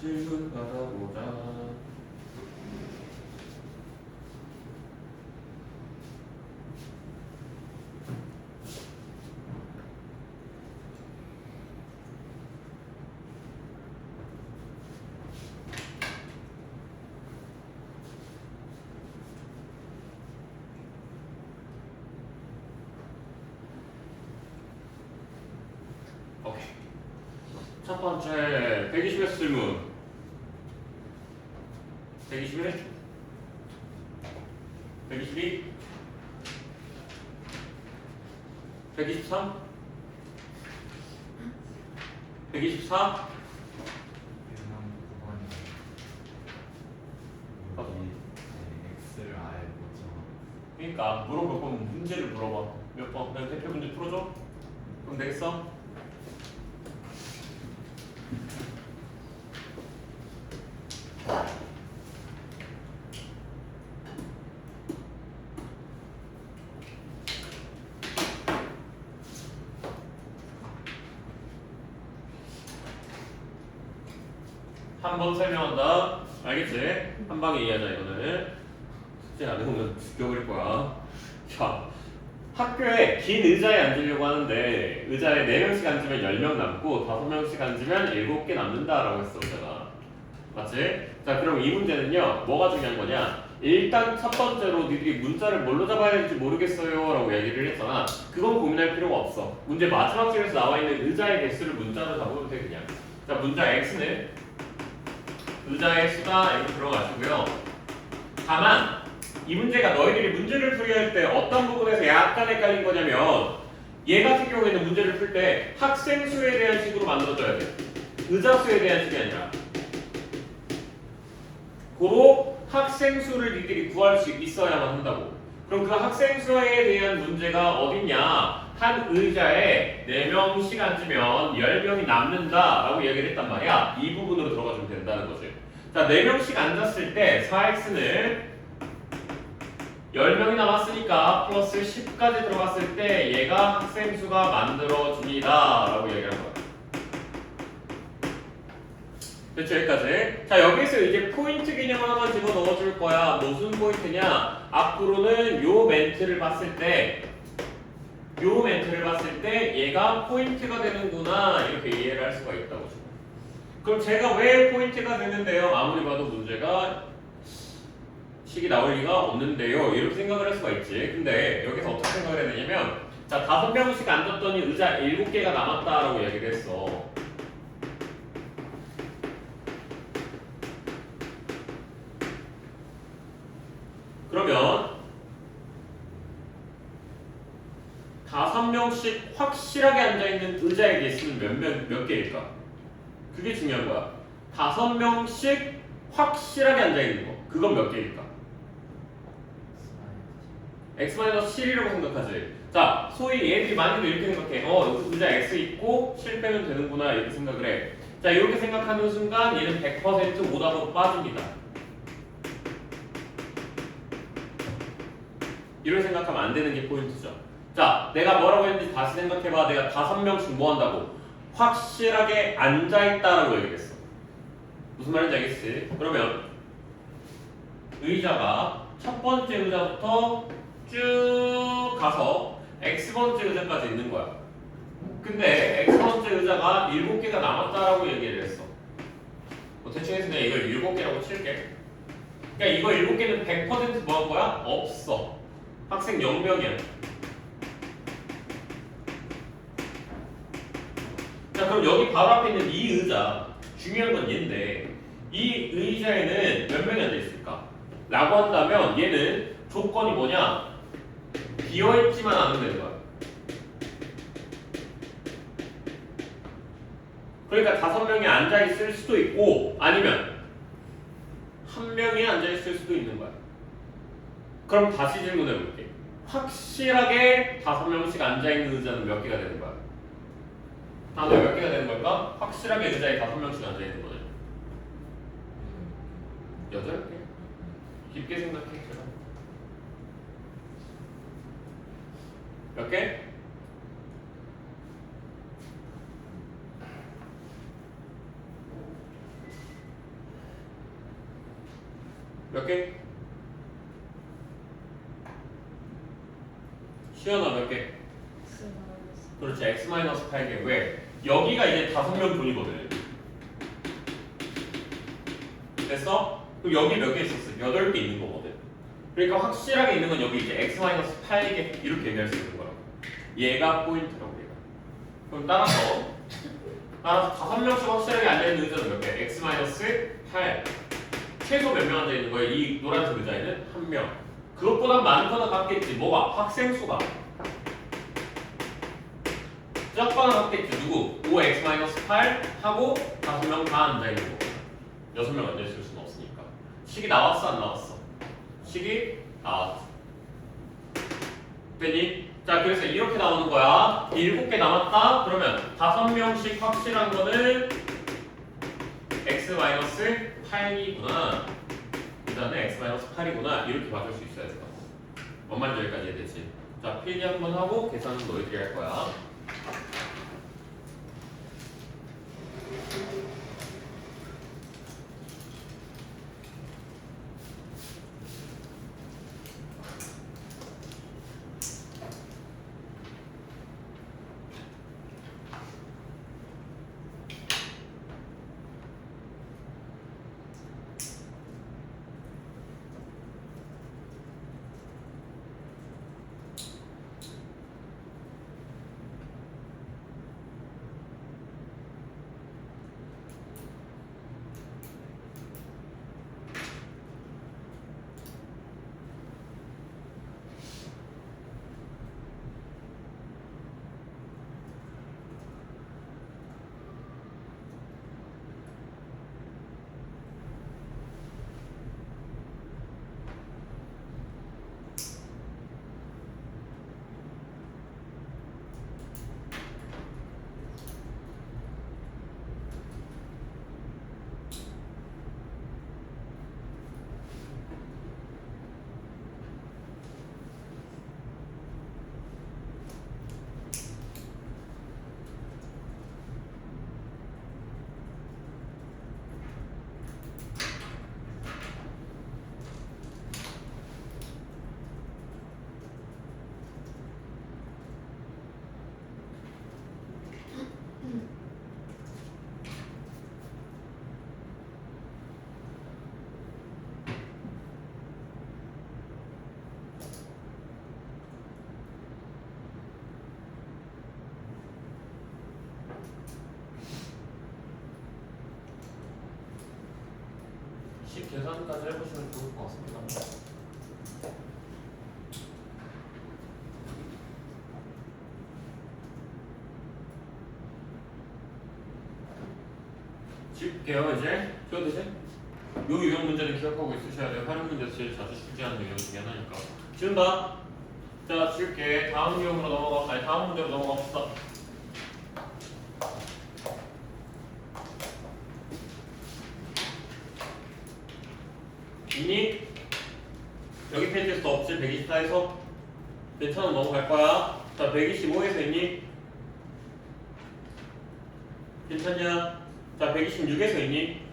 질문 받아보자. 오케이. 첫 번째 120에서 질문. 121, 122, 123, 124. X를 아예 못 정하. 그러니까 물어볼 거면 문제를 물어봐. 몇 번? 그냥 대표 문제 풀어줘? 그럼 되겠어? 한 번 설명한다. 알겠지? 한 방에 이해하자 이거는. 숙제 안 해오면 죽여버릴 거야. 자, 학교에 긴 의자에 앉으려고 하는데 의자에 4명씩 앉으면 10명 남고 5명씩 앉으면 7개 남는다라고 했어 의자가. 맞지? 자, 그럼 이 문제는요 뭐가 중요한 거냐? 일단 첫 번째로 니들이 문자를 뭘로 잡아야 될지 모르겠어요 라고 얘기를 했잖아. 그건 고민할 필요가 없어. 문제 마지막 줄에서 나와 있는 의자의 개수를 문자로 잡으면 돼 그냥. 자, 문자 X는 의자의 수가 이렇게 들어가시고요. 다만 이 문제가 너희들이 문제를 풀이할 때 어떤 부분에서 약간 헷갈린 거냐면 얘 같은 경우에는 문제를 풀 때 학생 수에 대한 식으로 만들어줘야 돼. 의자 수에 대한 식이 아니라. 고로 학생 수를 니들이 구할 수 있어야만 한다고. 그럼 그 학생 수에 대한 문제가 어딨냐? 한 의자에 4명씩 앉으면 10명이 남는다라고 얘기를 했단 말이야. 이 부분으로 들어가주면 된다는 거지. 자, 4명씩 앉았을 때 4x는 10명이 남았으니까 플러스 10까지 들어갔을 때 얘가 학생 수가 만들어집니다 라고 얘기한 거야. 됐죠? 여기까지. 자, 여기서 이제 포인트 개념을 하나 집어 넣어줄 거야. 무슨 포인트냐? 앞으로는 요 멘트를 봤을 때 얘가 포인트가 되는구나 이렇게 이해를 할 수가 있다고. 그럼 제가 왜 포인트가 되는데요? 아무리 봐도 문제가 식이 나올 리가 없는데요 이렇게 생각을 할 수가 있지. 근데 여기서 어떻게 생각을 해야 되냐면 자, 5명씩 앉았더니 의자 7개가 남았다라고 얘기를 했어. 그러면 5명씩 확실하게 앉아있는 의자의 개수는 몇 개일까? 그게 중요한 거야. 5명씩 확실하게 앉아있는 거. 그건 몇 개일까? x-7이라고 생각하지. 자, 소위 얘들이 많이도 이렇게 생각해. 의자 x 있고 7 빼면 되는구나 이렇게 생각을 해. 자, 이렇게 생각하는 순간 얘는 100% 오답으로 빠집니다. 이런 생각하면 안 되는 게 포인트죠. 자, 내가 뭐라고 했는지 다시 생각해봐. 내가 5명씩 뭐 한다고? 확실하게 앉아있다라고 얘기했어. 무슨 말인지 알겠지? 그러면 의자가 첫 번째 의자부터 쭉 가서 X번째 의자까지 있는 거야. 근데 X번째 의자가 7개가 남았다라고 얘기를 했어. 대충 해서 내가 이걸 7개라고 칠게. 그러니까 이거 7개는 100% 뭐 한 거야? 없어. 학생 0명이야. 자, 그럼 여기 바로 앞에 있는 이 의자, 중요한 건 얘인데 이 의자에는 몇 명이 앉아있을까? 라고 한다면 얘는 조건이 뭐냐? 비어있지만 않으면 되는 거야. 그러니까 5명이 앉아있을 수도 있고 아니면 1명이 앉아있을 수도 있는 거야. 그럼 다시 질문해볼게. 확실하게 5명씩 앉아있는 의자는 몇 개가 되는 거야? 다음에 몇 개가 되는 걸까? 확실하게 의자에 5명씩 앉아있는 거네. 8개? 깊게 생각해. 몇 개? 몇 개? 시연아 몇 개? 그렇지 x-8개. 왜? 여기가 이제 5명 분이거든. 됐어? 그럼 여기 몇 개 있었어? 8개 있는 거거든. 그러니까 확실하게 있는 건 여기 이제 x-8개 이렇게 얘기할 수 있는 거야. 얘가 포인트라고 얘가. 그럼 따라서 5명씩 확실하게 앉아있는 의자는 몇 개? x-8 최소 몇 명 앉아있는 거야? 이 노란색 의자에는 1명. 그것보다 많거나 같겠지. 뭐가? 학생 수가 적거나 같겠지. 누구? 5x-8 하고 5명 다 앉아있는 거. 6명 앉아있을 수는 없으니까. 식이 나왔어 안 나왔어? 식이 나왔어. 됐니? 자 그래서 이렇게 나오는 거야. 7개 남았다. 그러면 5명씩 확실한 거는 x-8이구나. 그 다음에 x-8이구나. 이렇게 봐줄 수 있어야 돼. 뭔 말인지 여기까지 이해되지? 자 필기 한번 하고 계산은 너희들이 할 거야. 식 계산까지 해보시면 좋을 것 같습니다. 짚게요 이제. 지워도 되지? 요 유형 문제는 기억하고 있으셔야 돼요. 활용 문제에서 제일 자주 출제하는 유형 중에 하나니까. 지운다. 자 지울게. 다음 유형으로 넘어가. 아니 다음 문제로 넘어갑시다. 있니? 여기 페이지에서 없지? 124에서 괜찮아 넘어갈 거야. 자 125에서 있니? 괜찮냐? 자 126에서 있니?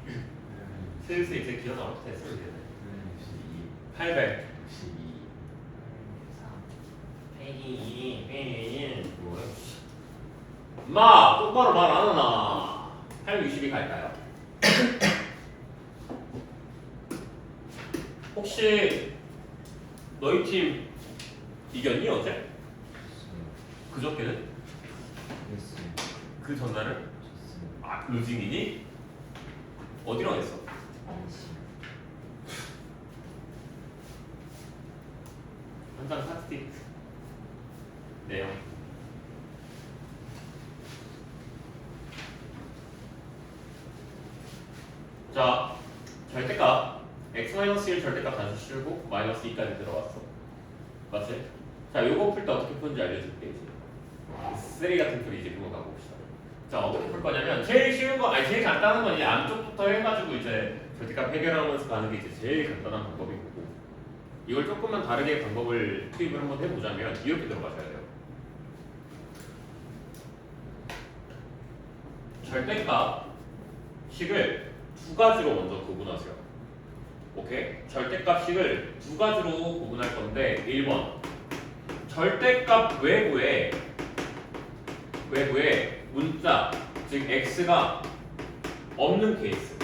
슬슬 이제 기억 나올 때 됐어 이제. 800 102 뭐야? 마 똑바로 말 안 하나? 862 갈까요? 혹시 너희 팀 이겼니 어제? 그저께는? 그 전날은? 아 루징이니? 어디랑 했어? 한장 스타틱 내용 자 절대값 x-1 절대값 다시 씌우고 마이너스 2까지 들어왔어 맞지? 자 요거 풀 때 어떻게 푸는지 알려줄게 이제 쓰리 같은 풀이 이제 그거 가고 봅시다. 자 어떻게 풀 거냐면 제일 쉬운 거 아니 제일 간단한 건 이제 안쪽부터 해가지고 이제 절대값 해결하면서 가는 게 이제 제일 간단한 방법인 거고 이걸 조금만 다르게 방법을 투입을 한번 해보자면 이렇게 들어가셔야 돼요. 절대값 식을 두 가지로 먼저 구분하세요. 오케이? 절대값식을 두 가지로 구분할 건데 1번 절대값 외부에 문자 즉 x가 없는 케이스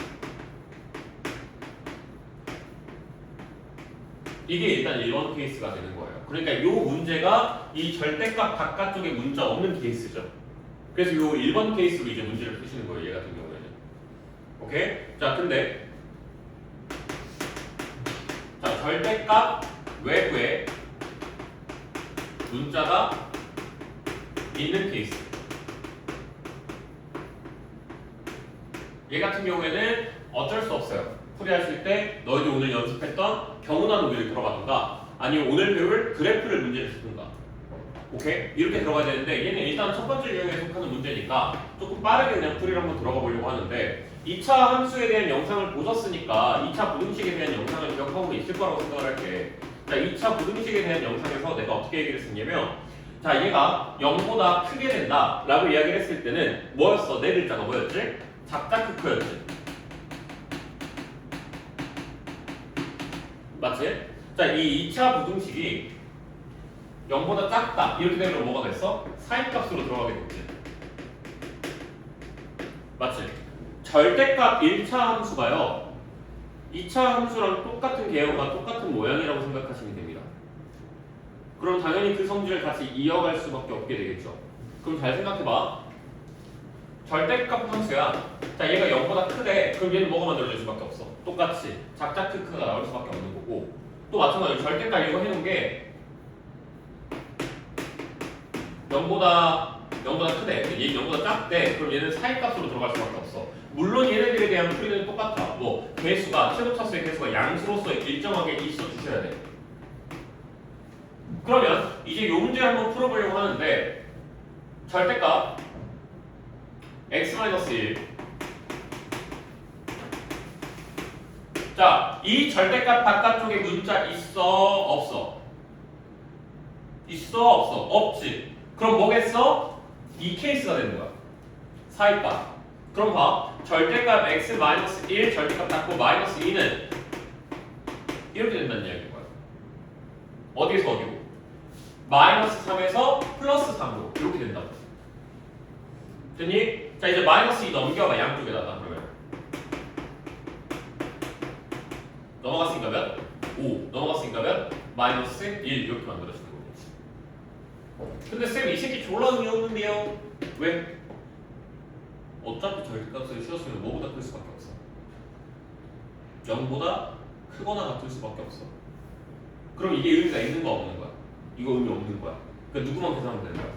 이게 일단 1번 케이스가 되는 거예요. 그러니까 이 문제가 이 절대값 바깥쪽에 문자 없는 케이스죠. 그래서 이 1번 케이스로 이제 문제를 푸시는 거예요. 얘 같은 경우에는. 오케이? 자, 근데 자, 절대값 외부에 문자가 있는 케이스. 얘 같은 경우에는 어쩔 수 없어요. 풀이하실 때 너희들 오늘 연습했던 경우나 논리를 들어가든가 아니면 오늘 배울 그래프를 문제를 쓰든가. 오케이? 이렇게 들어가야 되는데 얘는 일단 첫 번째 유형에 속하는 문제니까 조금 빠르게 그냥 풀이를 한번 들어가 보려고 하는데 2차 함수에 대한 영상을 보셨으니까 2차 부등식에 대한 영상을 기억하고 있을 거라고 생각을 할게. 자, 2차 부등식에 대한 영상에서 내가 어떻게 얘기를 했냐면 자, 얘가 0보다 크게 된다 라고 이야기를 했을 때는 뭐였어? 네 글자가 뭐였지? 작다 크크였지. 맞지? 자, 이 2차 부등식이 0보다 작다 이렇게 되면 뭐가 됐어? 사인값으로 들어가게 됐지. 맞지? 절대값 1차 함수가요 2차 함수랑 똑같은 계열과 똑같은 모양이라고 생각하시면 됩니다. 그럼 당연히 그 성질을 같이 이어갈 수밖에 없게 되겠죠. 그럼 잘 생각해봐. 절대값 함수야. 자, 얘가 0보다 크대. 그럼 얘는 뭐가 만들어질 수밖에 없어? 똑같이 작자 크크가 나올 수밖에 없는 거고 또 마찬가지로 절대값 이거 해놓은 게 0보다 크대. 얘 0보다 작대. 그럼 얘는 사인값으로 들어갈 수밖에 없어. 물론 얘네들에 대한 풀이는 똑같아. 뭐 개수가 최소차수의 개수가 양수로서 일정하게 있어 주셔야 돼. 그러면 이제 요 문제를 한번 풀어보려고 하는데 절대값 x-1 자, 이 절대값 바깥쪽에 문자 있어? 없어? 있어? 없어? 없지. 그럼 뭐겠어? 이 케이스가 되는 거야. 사이값. 그럼 봐. 절대값 x-1 절대값 닫고 마이너스 2는 이렇게 된다는 이야기인 거야. 어디에서 어디로? 마이너스 3에서 플러스 3으로 이렇게 된다고. 됐니? 자, 이제 마이너스 2 넘겨봐. 양쪽에다가 그러면 넘어갔으니까 몇? 5 넘어갔으니까 몇? 마이너스 1 이렇게 만들어지는 거겠지. 근데 쌤 이 새끼 졸라 의미 없는데요? 왜? 어차피 절대값을 씌웠으면 뭐보다 클 수밖에 없어. 0보다 크거나 같을 수밖에 없어. 그럼 이게 의미가 있는 거야 없는 거야? 이거 의미 없는 거야. 그러니까 누구만 계산하면 되는 거야?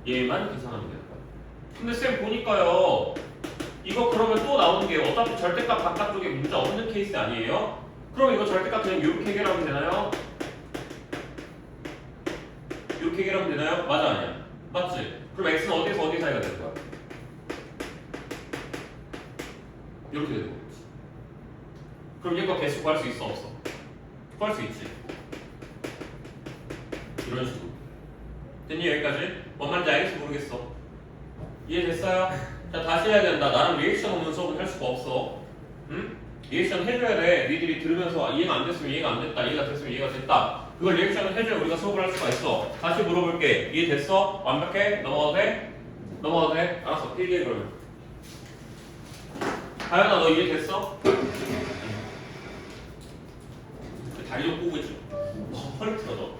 얘만 계산하면 되는 거야. 근데 쌤 보니까요 이거 그러면 또 나오는 게 어차피 절대값 바깥쪽에 문자 없는 케이스 아니에요? 그럼 이거 절대값 그냥 이렇게 해결하면 되나요? 이렇게 해결하면 되나요? 맞아 아니야? 맞지? 그럼 x는 어디에서 어디 사이가 되는 거야? 이렇게 되는 거지. 그럼 얘가 개수 구할 수 있어 없어? 구할 수 있지. 이런 식으로. 됐니 여기까지? 뭔 말인지 알겠지 모르겠어. 이해됐어요? 자, 다시 해야 된다. 나는 리액션 없는 수업은 할 수가 없어. 응? 리액션 해줘야 돼. 니들이 들으면서 이해가 안 됐으면 이해가 안 됐다. 이해가 됐으면 이해가 됐다. 그걸 리액션을 해줘야 우리가 수업을 할 수가 있어. 다시 물어볼게. 이해됐어? 완벽해? 넘어가도 돼? 넘어가도 돼? 알았어. 필기해 그러면. 다현아 너 이해됐어? 다리 좀 꼬고 있지. 허리 틀어져.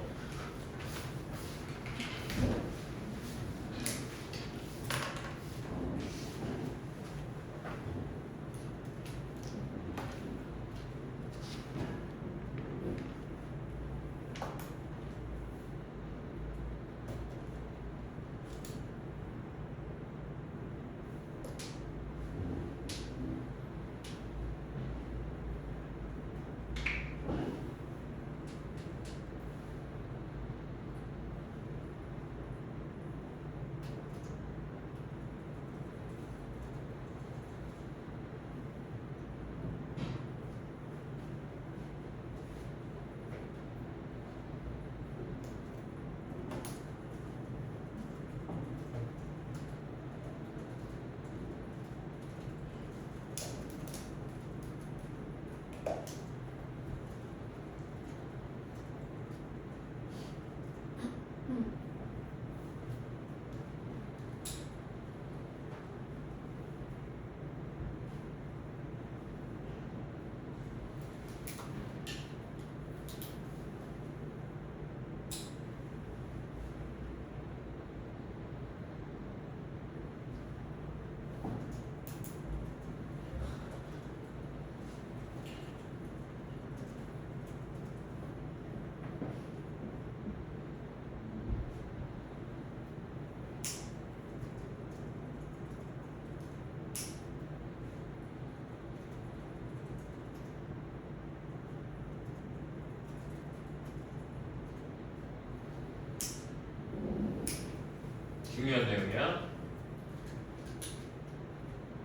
중요한 내용이야.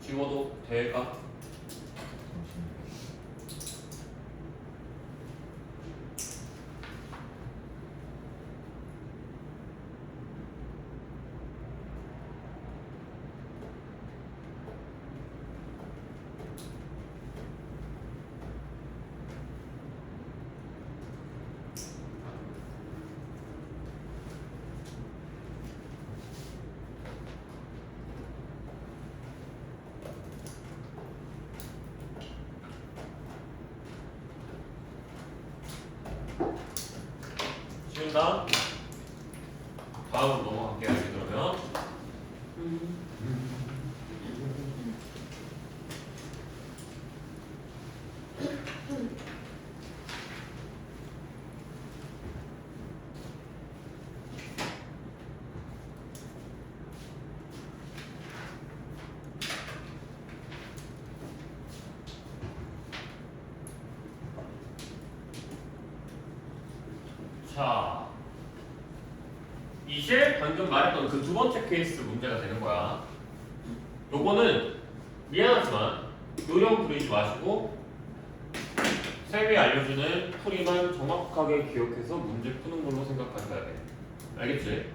지워도 될까? 지운다. 다음으로 넘어갈게요. 그러면 자, 이제 방금 말했던 그 두 번째 케이스 문제가 되는 거야. 요거는 미안하지만 요령 부리지 마시고 쌤이 알려주는 풀이만 정확하게 기억해서 문제 푸는 걸로 생각하셔야 돼. 알겠지?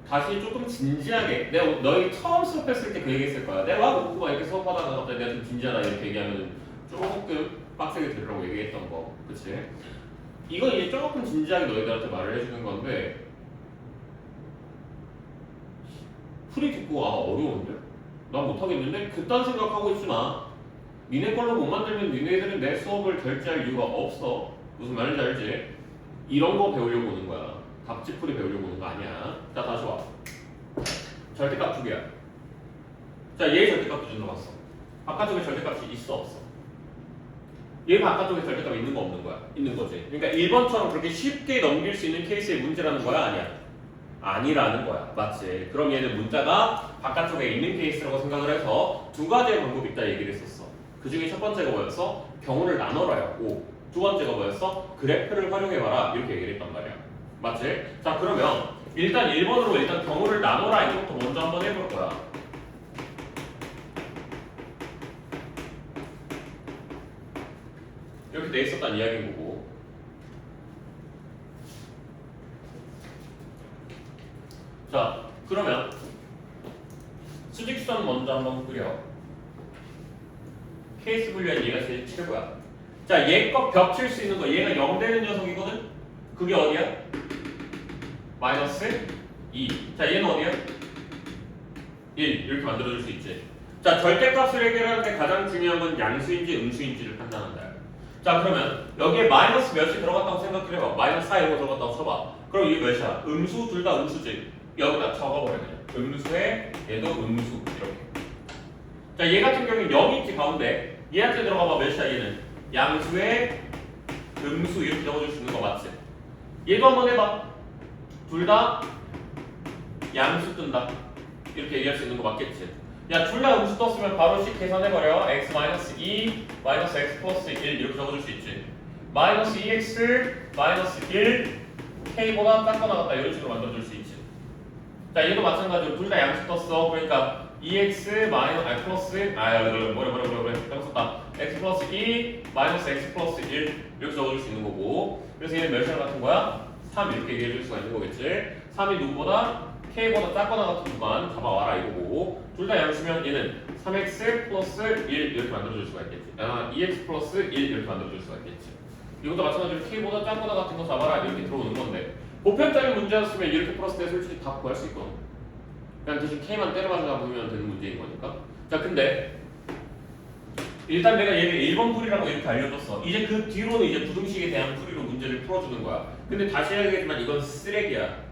다시 조금 진지하게 내가 너희 처음 수업했을 때 그 얘기했을 거야. 내가 막 이렇게 수업하다가 갑자기 내가 좀 진지하다 이렇게 얘기하면 조금 빡세게 들으라고 얘기했던 거. 그치? 이건 이제 조금 진지하게 너희들한테 말을 해주는 건데 풀이 듣고 아 어려운데? 난 못하겠는데? 그딴 생각하고 있지 마. 니네 걸로 못 만들면 니네들은 내 수업을 결제할 이유가 없어. 무슨 말인지 알지? 이런 거 배우려고 오는 거야. 답지풀이 배우려고 오는 거 아니야. 자 다시 와. 절대값 두 개야. 자 얘의 절대값 기준으로 봤어. 바깥쪽에 절대값이 있어 없어? 얘 바깥쪽에 절대값 있는 거 없는 거야? 있는 거지. 그러니까 1번처럼 그렇게 쉽게 넘길 수 있는 케이스의 문제라는 거야? 아니야? 아니라는 거야. 맞지? 그럼 얘는 문자가 바깥쪽에 있는 케이스라고 생각을 해서 두 가지의 방법이 있다 얘기를 했었어. 그 중에 첫 번째가 뭐였어? 경우를 나눠라였고 두 번째가 뭐였어? 그래프를 활용해봐라 이렇게 얘기를 했단 말이야. 맞지? 자 그러면 일단 1번으로 일단 경우를 나눠라 이것부터 먼저 한번 해볼 거야. 이렇게 돼 있었단 이야기인 거고. 자 그러면 수직선 먼저 한번 그려. 케이스 분류한 얘가 제일 최고야. 자 얘 거 겹칠 수 있는 거 얘가 0 되는 녀석이거든? 그게 어디야? 마이너스 2. 자 얘는 어디야? 1 이렇게 만들어줄 수 있지. 자 절대값을 해결할 때 가장 중요한 건 양수인지 음수인지를 판단한다. 자 그러면 여기에 마이너스 몇이 들어갔다고 생각해봐. 마이너스 4 이런 거 들어갔다고 쳐봐. 그럼 이게 몇이야? 음수 둘 다 음수지. 여기다 적어버려 그냥. 음수에 얘도 음수 이렇게. 자 얘 같은 경우는 0이 있지 가운데. 얘한테 들어가봐 몇이야 얘는? 양수에 음수 이렇게 적어줄 수 있는 거 맞지? 얘도 한번 해봐. 둘 다 양수 뜬다. 이렇게 얘기할 수 있는 거 맞겠지? 야 둘 다 음수 떴으면 바로 씩 계산해버려. x 마이너스 2 마이너스 x 플러스 1 이렇게 적어줄 수 있지. 마이너스 2x 마이너스 1 k보다 작거나 같다 이런 식으로 만들어줄 수 있지. 자 얘도 마찬가지로 둘 다 양수 떴어. 그러니까 2x 마이너스 플러스 뭐래 썼다. x 플러스 2 마이너스 x 플러스 1 이렇게 적어줄 수 있는 거고. 그래서 얘는 몇이랑 같은 거야? 3 이렇게 얘기해줄 수가 있는 거겠지. 3이 누구보다? k보다 작거나 같은 구간 잡아와라 이거고. 둘 다 양수면 얘는 3x 플러스 1 이렇게 만들어줄 수가 있겠지. 2x 플러스 1 이렇게 만들어줄 수가 있겠지. 이것도 마찬가지로 k보다 작거나 같은 거 잡아라 이렇게 들어오는 건데 보편적인 문제였으면 이렇게 풀었을 때 솔직히 다 구할 수 있거든. 그냥 대신 k만 때려맞아 보면 되는 문제인 거니까. 자 근데 일단 내가 얘를 1번 풀이라고 이렇게 알려줬어. 이제 그 뒤로는 이제 부등식에 대한 풀이로 문제를 풀어주는 거야. 근데 다시 해야겠지만 이건 쓰레기야.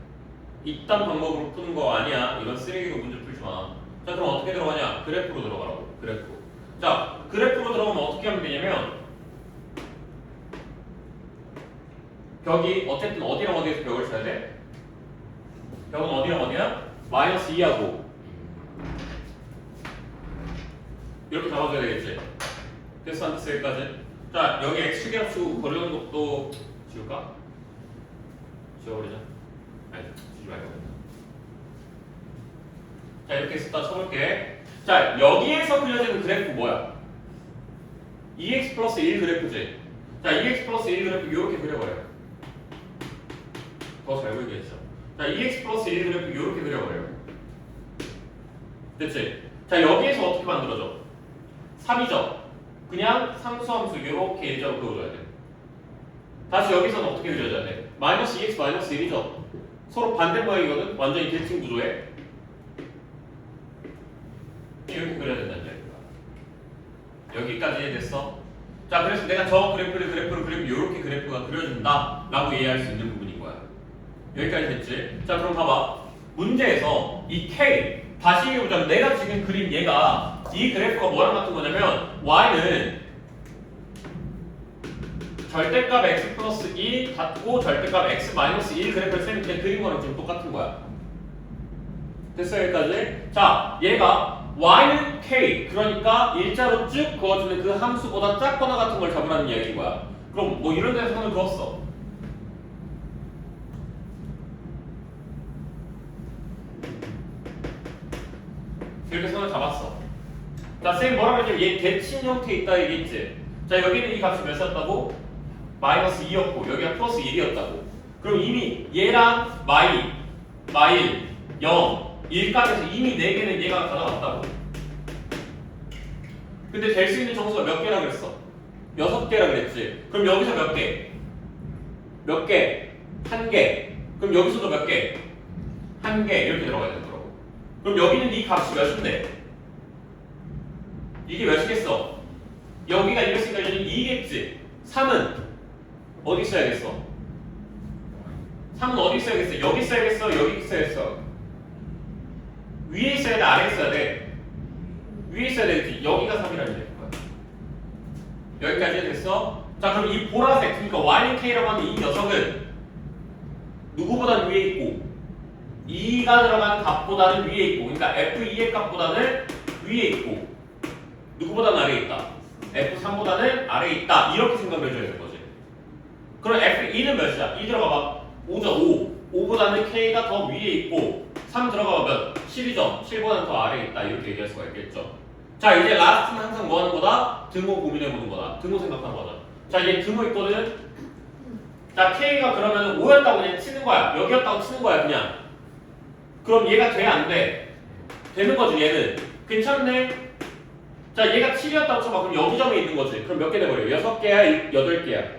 이딴 방법으로 푸는 거 아니야. 이건 쓰레기로 문제 풀지 마. 자 그럼 어떻게 들어가냐? 그래프로 들어가라고. 그래프로. 자 그래프로 들어가면 어떻게 하면 되냐면 벽이 어쨌든 어디랑 어디에서 벽을 쳐야 돼? 벽은 어디랑 어디야? 마이너스 2하고 이렇게 잡아줘야 되겠지? 됐어 안 됐어 여기까지? 자 여기 x축이랑 거리는 것도 지울까? 지워버리자. 아니 지우지 말고 자 이렇게 쓱다 쳐볼게. 자 여기에서 그려지는 그래프 뭐야? 2x 플러스 1 그래프지. 자 2x 플러스 1 그래프 이렇게 그려버려요. 더 잘 보이겠죠? 자 2x 플러스 1 그래프 이렇게 그려버려요. 됐지? 자 여기에서 어떻게 만들어져? 3이죠? 그냥 상수함수 이렇게 일자로 그어줘야 돼. 다시 여기서는 어떻게 그려져야 돼? 마이너스 2x 마이너스 1이죠? 서로 반대 모양이거든? 완전히 대칭 구조에 이렇게 그려야 된다는 얘기야. 여기까지 이해됐어? 자 그래서 내가 저 그래프를 그리면 이렇게 그래프가 그려진다 라고 이해할 수 있는 부분인 거야. 여기까지 됐지? 자 그럼 봐봐. 문제에서 이 K 다시 얘기해보자면 내가 지금 그린 얘가 이 그래프가 뭐랑 같은 거냐면 Y는 절대값 x 플러스 2 닫고 절대값 x 마이너스 1 그래프를 쌤이 그냥 그린 거랑 지금 똑같은 거야. 됐어 여기까지? 자 얘가 y는 k 그러니까 일자로 쭉 그어주는 그 함수보다 작거나 같은 걸 잡으라는 이야기인 거야. 그럼 뭐 이런 데서 선을 그었어. 이렇게 선을 잡았어. 자 쌤 뭐라 그랬냐면 얘 대칭 형태에 있다 얘기했지. 자 여기는 이 값이 몇이었다고? 마이너스 2였고 여기가 플러스 1이었다고. 그럼 이미 얘랑 마일, 0, 1값에서 이미 4개는 얘가 다 나왔다고. 근데 될 수 있는 정수가 몇 개라 그랬어? 6개라 그랬지. 그럼 여기서 몇 개? 몇 개? 1개. 그럼 여기서도 몇 개? 1개 이렇게 들어가야 되더라고. 그럼 여기는 이 값이 몇인데? 이게 몇이겠어? 여기가 이랬으니까 여기는 2겠지. 3은 어디 있어야겠어? 3은 어디 있어야겠어? 여기 있어야겠어? 여기 있어야겠어? 위에 있어야 돼? 아래에 있어야 돼? 위에 있어야 되겠지? 여기가 3이라는 얘기야. 여기까지 됐어? 자 그럼 이 보라색 그러니까 YK라고 하는 이 녀석은 누구보다는 위에 있고 2가 들어간 값보다는 위에 있고 그러니까 F2의 값보다는 위에 있고 누구보다는 아래에 있다. F3보다는 아래에 있다. 이렇게 생각을 해줘야 되는 거지. 그럼 F2는 몇이야? 2 들어가봐. 5죠. 5보다는 K가 더 위에 있고 3 들어가면 7이죠. 7보다는 더 아래에 있다. 이렇게 얘기할 수가 있겠죠. 자 이제 라스트는 항상 뭐 하는 거다? 등호 고민해보는 거다. 등호 생각하는 거다. 자 이제 등호 있거든. 자 K가 그러면 5였다고 그냥 치는 거야. 여기였다고 치는 거야 그냥. 그럼 얘가 돼? 안 돼? 되는 거지 얘는. 괜찮네? 자 얘가 7이었다고 쳐봐. 그럼 여기 점에 있는 거지. 그럼 몇 개 돼버려? 6개야? 8개야?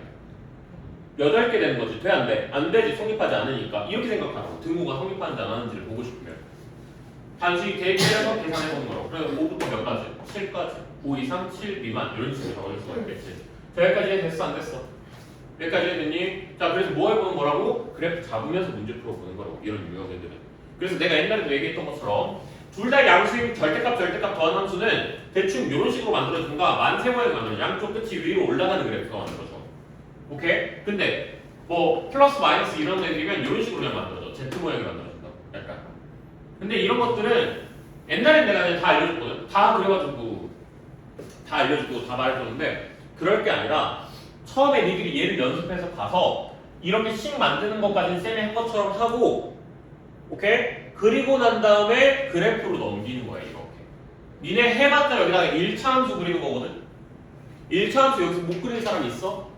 8개 되는 거지. 돼? 안 돼? 안 되지. 성립하지 않으니까. 이렇게 생각하라고. 등호가 성립하는지 안 하는지를 보고 싶으면. 단순히 대비해서 계산해보는 거라고. 그래서 5부터 몇 가지? 7까지. 5 이상 7 미만. 이런 식으로 적어줄 수가 있겠지. 자 여기까지 됐어? 안 됐어? 여기까지 됐니? 자 그래서 뭐 해보는 거라고? 그래프 잡으면서 문제 풀어보는 거라고. 이런 유형의 애들은. 그래서 내가 옛날에도 얘기했던 것처럼 둘 다 양수인 절대값 더한 함수는 대충 이런 식으로 만들어진가 만세 모양이 만들어져. 양쪽 끝이 위로 올라가는 그래프가 만들어져. 오케이? 근데 뭐 플러스 마이너스 이런 애들이면 이런 식으로 그냥 만들어져. Z 모양이 만들어진다. 약간. 근데 이런 것들은 옛날엔 내가 그냥 다 알려줬거든. 다 그래가지고 다 알려주고 다 말해줬는데 그럴 게 아니라 처음에 니들이 얘를 연습해서 봐서 이렇게 식 만드는 것까지는 쌤이 한 것처럼 하고 오케이? 그리고 난 다음에 그래프로 넘기는 거야 이렇게. 니네 해봤자 여기다가 1차 함수 그리는 거거든. 1차 함수 여기서 못 그리는 사람 있어?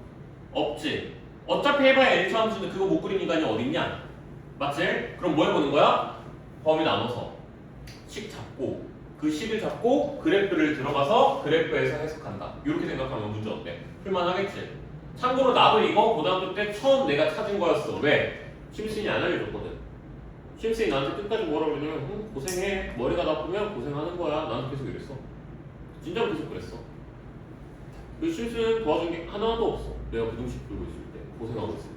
없지. 어차피 해봐야 1차 함수인데 그거 못 그리는 인간이 어딨냐? 맞지? 그럼 뭐 해보는 거야? 범위 나눠서 식 잡고 그 식을 잡고 그래프를 들어가서 그래프에서 해석한다. 이렇게 생각하면 문제 어때? 풀만하겠지? 참고로 나도 이거 고등학교 때 처음 내가 찾은 거였어. 왜? 심신이 안 알려줬거든. 심슨이 나한테 끝까지 뭐라 그러냐면 고생해. 머리가 나쁘면 고생하는 거야. 나는 계속 이랬어. 진짜로 계속 그랬어. 그 심슨 도와준 게 하나도 없어. 내가 부등식 풀고 있을 때 고생하고 있을 때.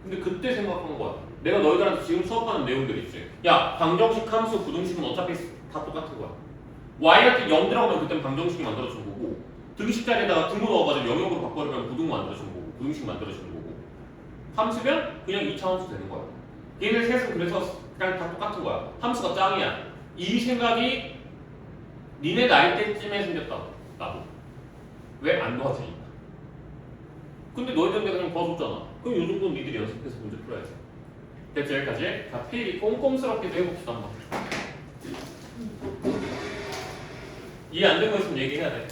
근데 그때 생각한 거야. 내가 너희들한테 지금 수업하는 내용들 있지. 야 방정식 함수 부등식은 어차피 다 똑같은 거야. y한테 0 들어가면 그땐 방정식이 만들어진 거고 등식 자리에다가 등호 넣어가지고 영역으로 바꿔주면 부등호 만들어진 거고 부등식 만들어진 거고 함수면 그냥 2차 함수 되는 거야. 얘네 셋은 그래서 그냥 다 똑같은 거야. 함수가 짱이야. 이 생각이 니네 나이 때쯤에 생겼다고. 나도. 왜? 안 도와주니까. 근데 너희들 내가 그냥 도와줬잖아. 그럼 요 정도는 니들이 연습해서 문제 풀어야지. 됐죠? 여기까지? 자, 페일이 꼼꼼스럽게도 해봅시다 한번. 이해 안 된 거 있으면 얘기해야 돼.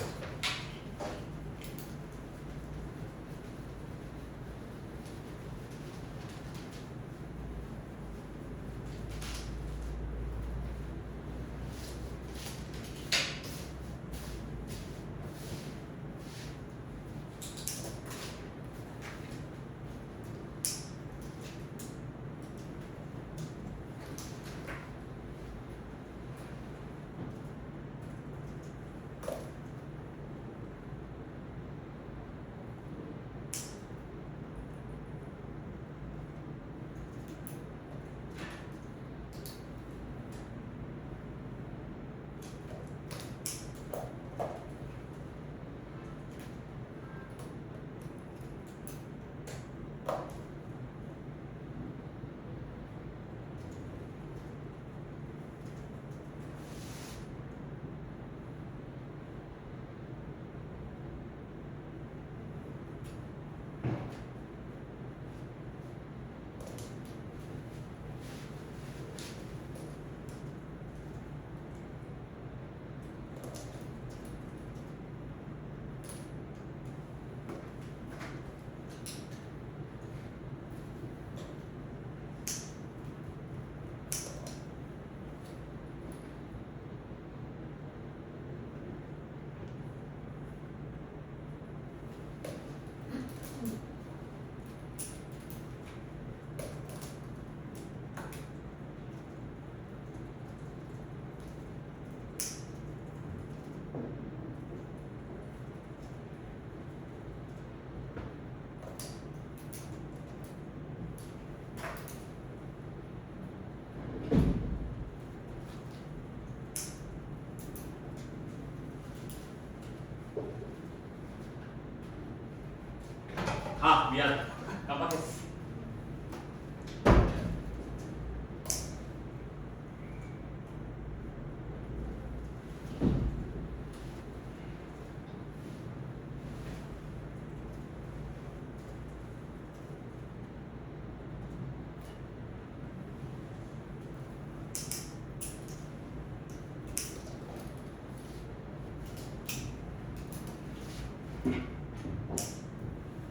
아 미안 깜빡했어.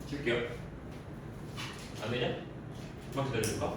줄게요. 안 되냐? 금방 기다려줄까?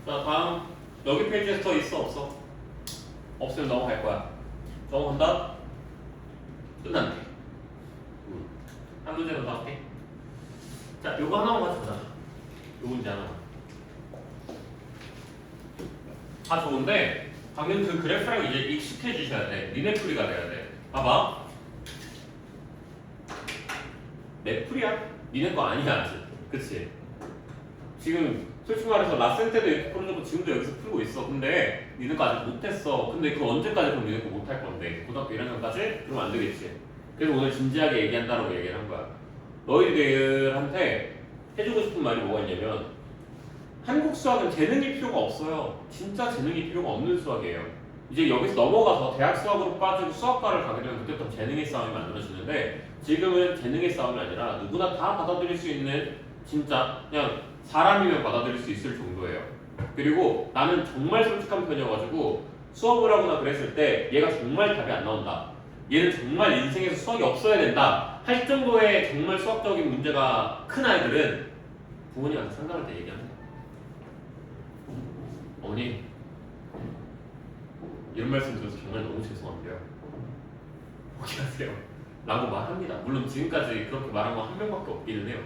자 다음 여기 페이지에 더 있어 없어? 없으면 넘어갈 거야. 넘어간다? 끝났네. 한 문제만 더 할게. 자 요거 하나만 같이 보자. 요 문제 하나만. 다 좋은데 방금 그 그래프랑 이제 익숙해지셔야 돼. 니네풀이가 돼야 돼. 봐봐. 내 풀이야? 니네 거 아니야 아직. 그치? 지금 솔직히 말해서 라센 때도 이렇게 풀어주고 지금도 여기서 풀고 있어. 근데 니네 거 아직 못했어. 근데 그거 언제까지 그럼 니네 거 못할 건데? 고등학교 1학년까지? 그러면 안 되겠지. 그래서 오늘 진지하게 얘기한다라고 얘기를 한 거야. 너희들한테 해주고 싶은 말이 뭐가 있냐면 한국 수학은 재능이 필요가 없어요. 진짜 재능이 필요가 없는 수학이에요. 이제 여기서 넘어가서 대학 수학으로 빠지고 수학과를 가게 되면 그때부터 재능의 싸움이 만들어지는데 지금은 재능의 싸움이 아니라 누구나 다 받아들일 수 있는 진짜 그냥 사람이면 받아들일 수 있을 정도예요. 그리고 나는 정말 솔직한 편이어가지고 수업을 하거나 그랬을 때 얘가 정말 답이 안 나온다. 얘는 정말 인생에서 수학이 없어야 된다. 할 정도의 정말 수학적인 문제가 큰 아이들은 부모님한테 상담할 때 얘기합니다. 어머니 이런 말씀 드려서 정말 너무 죄송한데요. 포기하세요. 라고 말합니다. 물론 지금까지 그렇게 말한 거 한 명밖에 없기는 해요.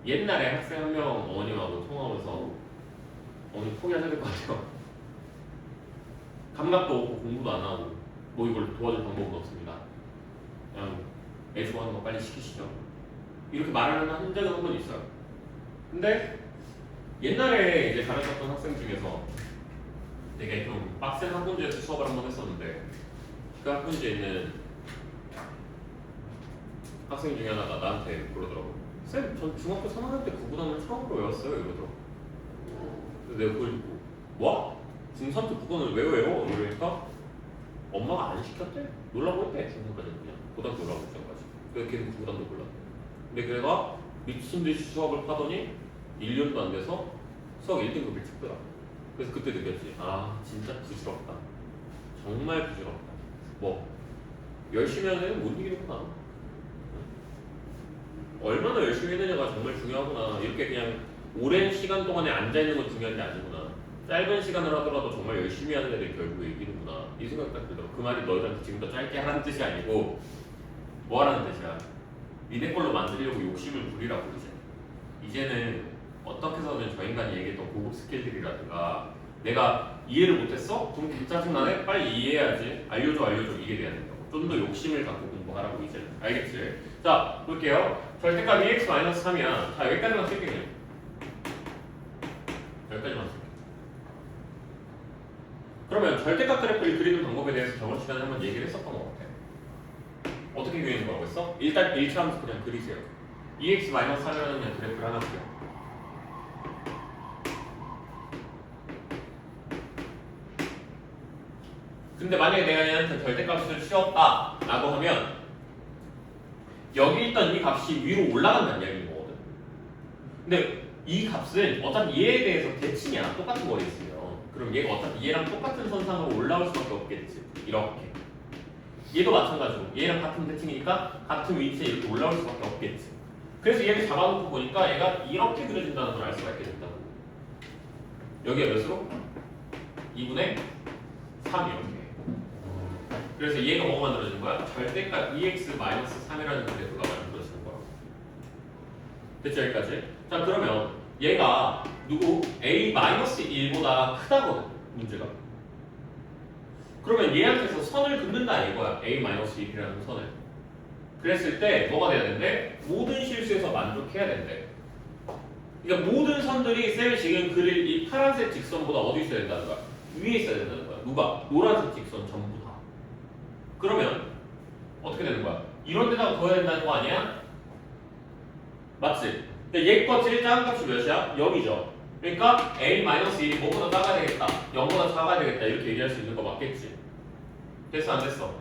옛날에 학생 한 명 어머님하고 통화하면서 오늘 포기하셔야 될 것 같아요. 감각도 없고 공부도 안 하고 뭐 이걸 도와줄 방법은 없습니다. 그냥 애 좋아하는 거 빨리 시키시죠. 이렇게 말을 한 적은 한 번 있어요. 근데 옛날에 이제 가르쳤던 학생 중에서 되게 좀 빡센 학군제에서 수업을 한 번 했었는데 그 학군제에 있는 학생 중에 하나가 나한테 그러더라고. 쌤, 전 중학교 3학년 때 구구단을 처음으로 외웠어요. 이러더라고. 그래서 내가 그걸 듣고 뭐? 중3 때 구구단을 왜 외워? 이러니까 엄마가 안 시켰대? 놀라고 했대. 중3까지는 그냥 고등학교 올라가고 전까지. 그래서 걔는 구구단도 몰랐대. 근데 걔가 미친듯이 수학을 파더니 1년도 안 돼서 수학 1등급을 찍더라. 그래서 그때 느꼈지. 아 진짜 부지럽다. 정말 부지럽다. 뭐 열심히 하는 애는 못 이기는구나. 얼마나 열심히 했느냐가 정말 중요하구나. 이렇게 그냥 오랜 시간 동안에 앉아있는 건 중요한 게 아니구나. 짧은 시간을 하더라도 정말 열심히 하는 애들이 결국에 이기는구나. 이 생각 딱 들더라고. 그 말이 너희들한테 지금 더 짧게 하라는 뜻이 아니고 뭐 하라는 뜻이야. 니네 걸로 만들려고 욕심을 부리라고 이제는 어떻게 해서든 저 인간이 얘기했던 고급 스킬들이라든가 내가 이해를 못했어? 좀 짜증나네? 빨리 이해해야지. 알려줘 이게 돼야 된다고. 좀 더 욕심을 갖고 공부하라고 이제는. 알겠지? 자 볼게요. 절대값 2x-3이야. 자 여기까지만 쓸게요. 여기까지만 쓸게요. 그러면 절대값 그래프를 그리는 방법에 대해서 저번 시간에 한번 얘기를 했었던 것 같아. 어떻게 그리는 거라고 했어? 일단 1차 함수 그냥 그리세요. 2x-3이라는 그냥 그래프를 하나 그려. 근데 만약에 내가 얘한테 절대값을 씌웠다 라고 하면 여기 있던 이 값이 위로 올라간다는 이야기인 거거든. 근데 이 값은 어차피 얘에 대해서 대칭이야. 똑같은 거리 있으면 그럼 얘가 어차피 얘랑 똑같은 선상으로 올라올 수밖에 없겠지. 이렇게 얘도 마찬가지로 얘랑 같은 대칭이니까 같은 위치에 이렇게 올라올 수밖에 없겠지. 그래서 얘를 잡아놓고 보니까 얘가 이렇게 그려진다는 걸 알 수가 있게 된다고. 여기가 몇으로? 2분의 3 이렇게. 그래서 얘가 뭐가 만들어지는 거야? 절대값 2x-3이라는 그래프가 만들어지는 거야. 됐죠? 여기까지? 자 그러면 얘가 누구? a-1보다 크다거든 문제가. 그러면 얘한테서 선을 긋는다 이거야. a-1이라는 선을. 그랬을 때 뭐가 돼야 된대? 모든 실수에서 만족해야 된대. 그러니까 모든 선들이 쌤이 지금 그릴 이 파란색 직선보다 어디 있어야 된다는 거야? 위에 있어야 된다는 거야. 누가? 노란색 직선 전부 다. 그러면 어떻게 되는 거야? 이런 데다가 더해야 된다는 거 아니야? 맞지? 근데 얘거 제일 작은 값이 몇이야? 0이죠. 그러니까 a-1이 뭐보다 작아야 되겠다. 0보다 작아야 되겠다. 이렇게 얘기할 수 있는 거 맞겠지? 됐어 안 됐어?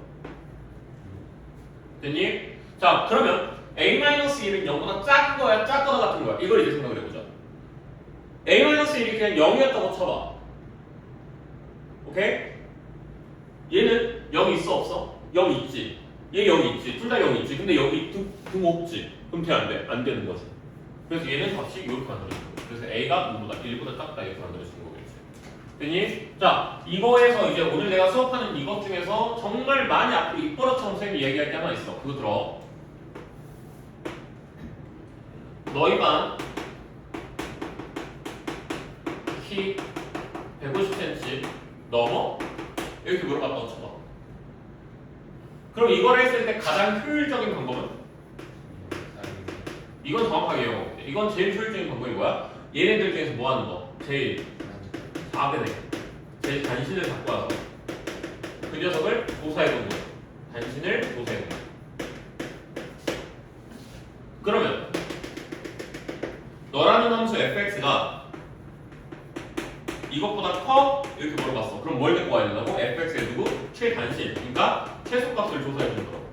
됐니? 자 그러면 a-1은 0보다 작은 거야? 작거나 같은 거야? 이걸 이제 생각을 해보자. a-1이 그냥 0이었다고 쳐봐. 오케이? 얘는 0이 있어 없어? 0 있지. 얘 0 있지. 둘 다 0 있지. 근데 여기 등 없지. 그럼 돼 안 돼? 안 되는 거지. 그래서 얘는 값이 이렇게 만들어지는 거야. 그래서 a가 1보다 작다 이렇게 만들어지는 거겠지. 됐니? 자 이거에서 이제 오늘 내가 수업하는 이것 중에서 정말 많이 앞으로 입버릇처럼 쌤이 얘기할 게 하나 있어. 그거 들어. 너희 반 키 150cm 넘어? 이렇게 물어봤다고 쳐봐. 그럼 이걸 했을 때 가장 효율적인 방법은? 이건 정확하게 이용해. 이건 제일 효율적인 방법이 뭐야? 얘네들 중에서 뭐 하는 거? 제일 작은 애. 제일 단신을 갖고 와서 그 녀석을 조사해보는 거야. 단신을 조사해보는 거야. 그러면 너라는 함수 fx가 이것보다 커? 이렇게 물어봤어. 그럼 뭘 데리고 와야 된다고? fx의 누구? 최단신. 그러니까 최소값을 조사해 주는 거라고.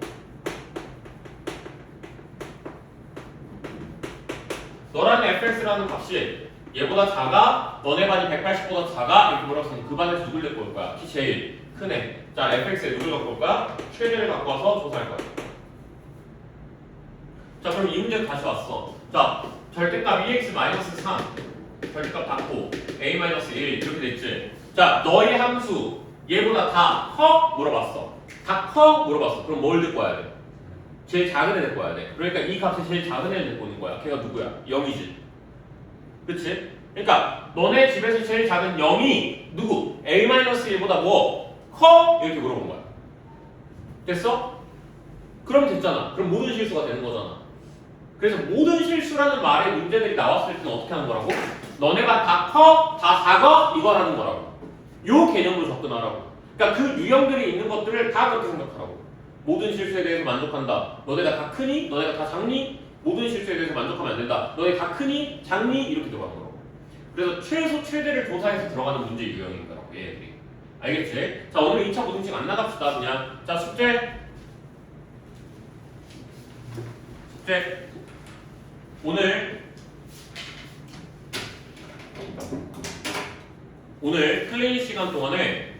너라는 fx라는 값이 얘보다 작아? 너네 반이 180보다 작아? 이렇게 물어봤으면 그 반에서 누굴 데리고 올 거야? 키 제일 큰 애. 자, fx에 누굴 갖고 올 거야? 최대를 갖고 와서 조사할 거야. 자, 그럼 이 문제 다시 왔어. 자, 절대값 2x-3 절대값 닫고 a-1 이렇게 됐지. 자 너의 함수 얘보다 다 커? 물어봤어. 다 커? 물어봤어. 그럼 뭘 데리고 와야 돼? 제일 작은 애 데리고 와야 돼. 그러니까 이 값이 제일 작은 애를 데리고 오는 거야. 걔가 누구야? 0이지. 그치? 그러니까 너네 집에서 제일 작은 0이 누구? a-1보다 뭐? 커? 이렇게 물어본 거야. 됐어? 그럼 됐잖아. 그럼 모든 실수가 되는 거잖아. 그래서 모든 실수라는 말에 문제들이 나왔을 때는 어떻게 하는 거라고? 너네가 다 커? 다 작아? 이거라는 거라고. 요 개념으로 접근하라고. 그러니까 그 유형들이 있는 것들을 다 그렇게 생각하라고. 모든 실수에 대해서 만족한다. 너네가 다 크니? 너네가 다 작니? 모든 실수에 대해서 만족하면 안 된다. 너네 다 크니? 작니? 이렇게 들어가는 거라고. 그래서 최소 최대를 조사해서 들어가는 문제 유형인 거라고 얘들이. 알겠지? 자, 오늘 2차 부등식 안 나갑시다. 그냥 자, 숙제 오늘 클리닉 시간 동안에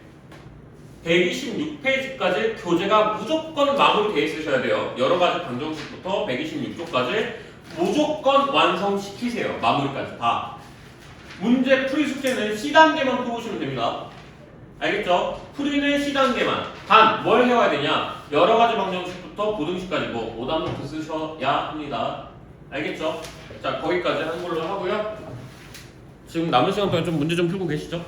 126페이지까지 교재가 무조건 마무리되어 있으셔야 돼요. 여러 가지 방정식부터 126쪽까지 무조건 완성시키세요. 마무리까지 다. 문제 풀이 숙제는 C단계만 풀어오시면 됩니다. 알겠죠? 풀이는 C단계만. 단 뭘 해와야 되냐? 여러 가지 방정식부터 부등식까지 뭐 오답노트 쓰셔야 합니다. 알겠죠? 자, 거기까지 한 걸로 하고요. 지금 남은 시간 동안 좀 문제 좀 풀고 계시죠?